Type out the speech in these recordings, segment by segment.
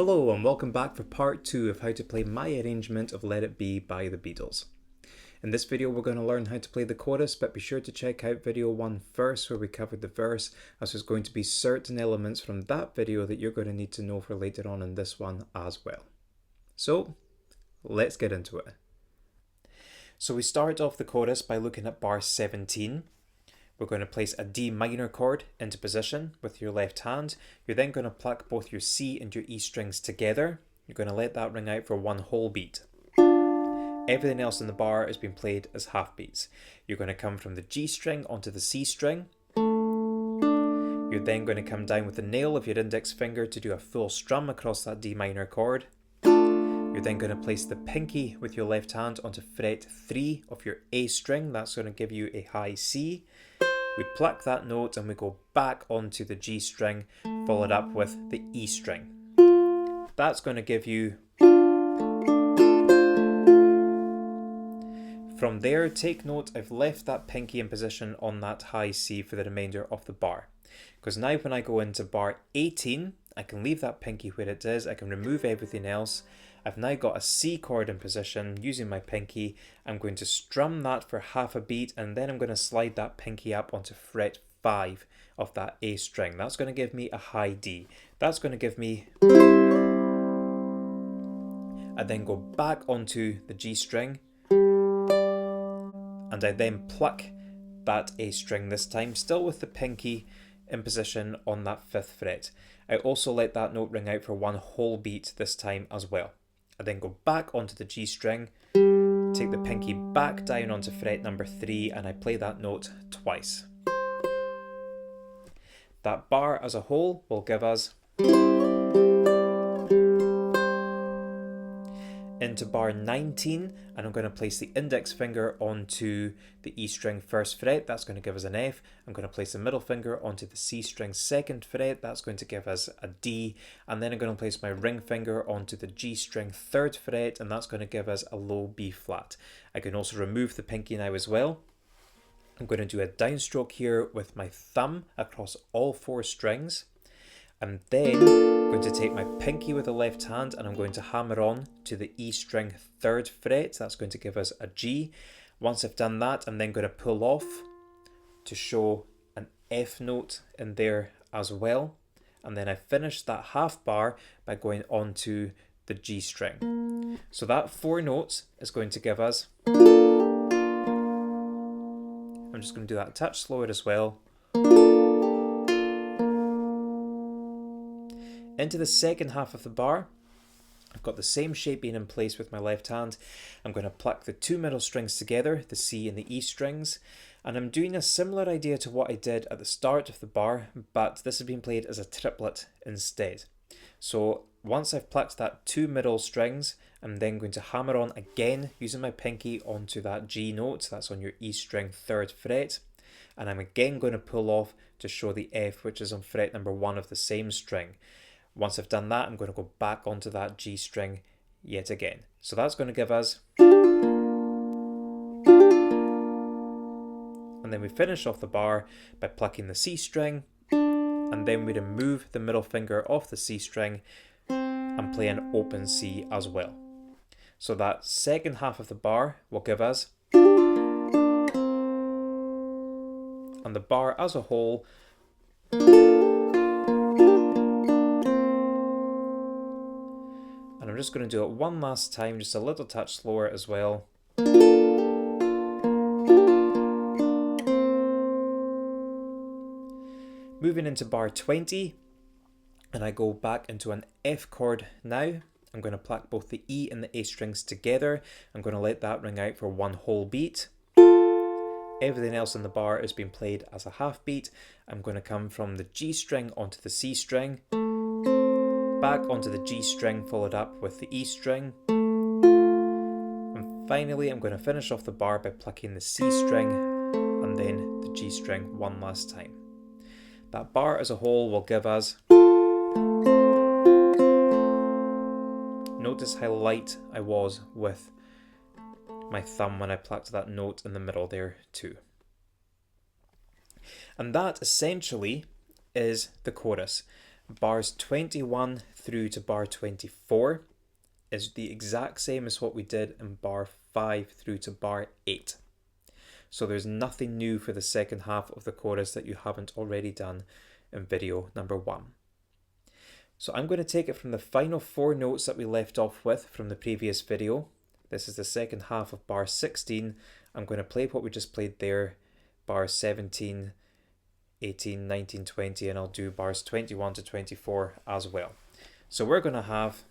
Hello and welcome back for part 2 of how to play my arrangement of Let It Be by the Beatles. In this video we're going to learn how to play the chorus, but be sure to check out video 1 first where we covered the verse, as there's going to be certain elements from that video that you're going to need to know for later on in this one as well. So let's get into it. So we start off the chorus by looking at bar 17. We're going to place a D minor chord into position with your left hand. You're then going to pluck both your C and your E strings together. You're going to let that ring out for one whole beat. Everything else in the bar is being played as half beats. You're going to come from the G string onto the C string. You're then going to come down with the nail of your index finger to do a full strum across that D minor chord. You're then going to place the pinky with your left hand onto fret 3 of your A string. That's going to give you a high C. We pluck that note and we go back onto the G string, followed up with the E string. That's going to give you... From there, take note, I've left that pinky in position on that high C for the remainder of the bar. Because now when I go into bar 18, I can leave that pinky where it is, I can remove everything else. I've now got a C chord in position using my pinky. I'm going to strum that for half a beat and then I'm going to slide that pinky up onto fret 5 of that A string. That's going to give me a high D. That's going to give me... I then go back onto the G string and I then pluck that A string this time, still with the pinky in position on that 5th fret. I also let that note ring out for one whole beat this time as well. I then go back onto the G string, take the pinky back down onto fret number 3 and I play that note twice. That bar as a whole will give us into bar 19, and I'm going to place the index finger onto the E string 1st fret. That's going to give us an F. I'm going to place the middle finger onto the C string 2nd fret. That's going to give us a D. And then I'm going to place my ring finger onto the G string 3rd fret, and that's going to give us a low B flat. I can also remove the pinky now as well. I'm going to do a downstroke here with my thumb across all 4 strings. And then I'm going to take my pinky with the left hand and I'm going to hammer on to the E string 3rd fret. That's going to give us a G. Once I've done that, I'm then going to pull off to show an F note in there as well. And then I finish that half bar by going on to the G string. So that 4 notes is going to give us... I'm just going to do that a touch slower as well. Into the second half of the bar, I've got the same shape being in place with my left hand. I'm going to pluck the 2 middle strings together, the C and the E strings, and I'm doing a similar idea to what I did at the start of the bar, but this has been played as a triplet instead. So once I've plucked that 2 middle strings, I'm then going to hammer on again using my pinky onto that G note, that's on your E string 3rd fret, and I'm again going to pull off to show the F, which is on fret number 1 of the same string. Once I've done that, I'm going to go back onto that G string yet again. So that's going to give us... And then we finish off the bar by plucking the C string, and then we remove the middle finger off the C string and play an open C as well. So that second half of the bar will give us... And the bar as a whole... And I'm just going to do it one last time, just a little touch slower as well. Moving into bar 20, and I go back into an F chord now. I'm going to pluck both the E and the A strings together. I'm going to let that ring out for one whole beat. Everything else in the bar is being played as a half beat. I'm going to come from the G string onto the C string, back onto the G string, followed up with the E string. And finally, I'm going to finish off the bar by plucking the C string and then the G string one last time. That bar as a whole will give us... Notice how light I was with my thumb when I plucked that note in the middle there too. And that essentially is the chorus. bars 21 through to bar 24 is the exact same as what we did in bar 5 through to bar 8. So there's nothing new for the second half of the chorus that you haven't already done in video number 1. So I'm going to take it from the final 4 notes that we left off with from the previous video. This is the second half of bar 16. I'm going to play what we just played there, bars 17, 18, 19, 20, and I'll do bars 21 to 24 as well. So we're going to have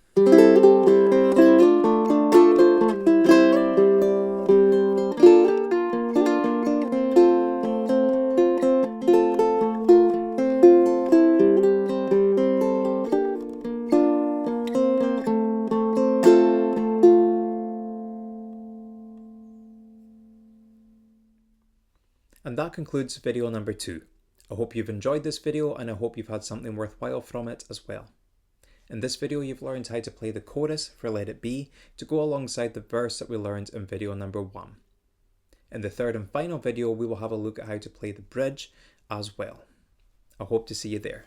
And that concludes video number 2. I hope you've enjoyed this video and I hope you've had something worthwhile from it as well. In this video you've learned how to play the chorus for Let It Be to go alongside the verse that we learned in video number 1. In the third and final video we will have a look at how to play the bridge as well. I hope to see you there.